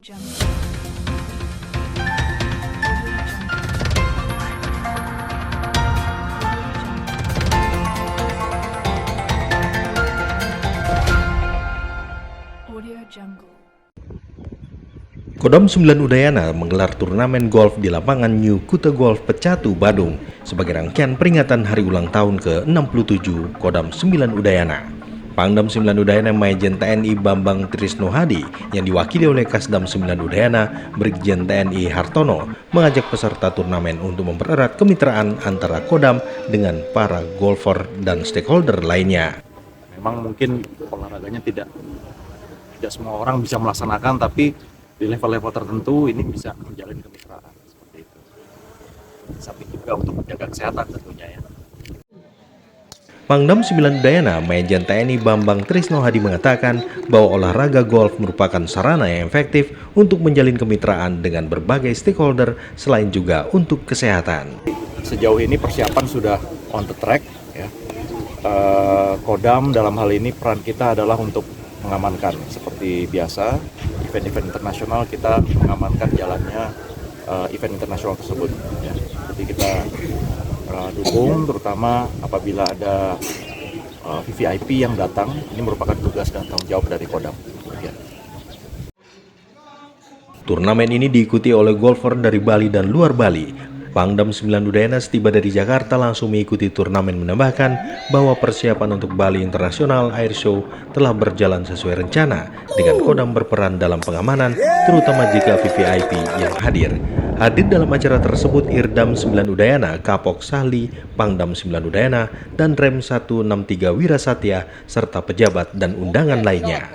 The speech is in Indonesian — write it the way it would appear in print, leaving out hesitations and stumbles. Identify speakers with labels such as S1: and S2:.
S1: Jungle. Audio Jungle.
S2: Kodam 9 Udayana menggelar turnamen golf di lapangan New Kuta Golf Pecatu, Badung sebagai rangkaian peringatan hari ulang tahun ke-67 Kodam 9 Udayana. Pangdam 9 Udayana Majen TNI Bambang Trisno Hadi yang diwakili oleh Kasdam 9 Udayana Brigjen TNI Hartono mengajak peserta turnamen untuk mempererat kemitraan antara Kodam dengan para golfer dan stakeholder lainnya.
S3: Memang mungkin olahraganya tidak semua orang bisa melaksanakan, tapi di level-level tertentu ini bisa menjalin kemitraan seperti itu. Samping juga untuk menjaga kesehatan tentunya ya.
S2: Pangdam 9 Udayana Majen TNI Bambang Trisno Hadi mengatakan bahwa olahraga golf merupakan sarana yang efektif untuk menjalin kemitraan dengan berbagai stakeholder selain juga untuk kesehatan.
S3: Sejauh ini persiapan sudah on the track ya. Kodam dalam hal ini peran kita adalah untuk mengamankan seperti biasa event-event internasional, kita mengamankan jalannya event internasional tersebut ya. Jadi kita dukung terutama apabila ada VVIP yang datang, ini merupakan tugas dan tanggung jawab dari Kodam ya.
S2: Turnamen ini diikuti oleh golfer dari Bali dan luar Bali. Pangdam 9 Udayana setiba dari Jakarta langsung mengikuti turnamen, menambahkan bahwa persiapan untuk Bali International Air Show telah berjalan sesuai rencana dengan Kodam berperan dalam pengamanan terutama jika VVIP yang hadir. Hadir dalam acara tersebut Irdam 9 Udayana, Kapok Sahli, Pangdam 9 Udayana, dan Rem 163 Wirasatya, serta pejabat dan undangan lainnya.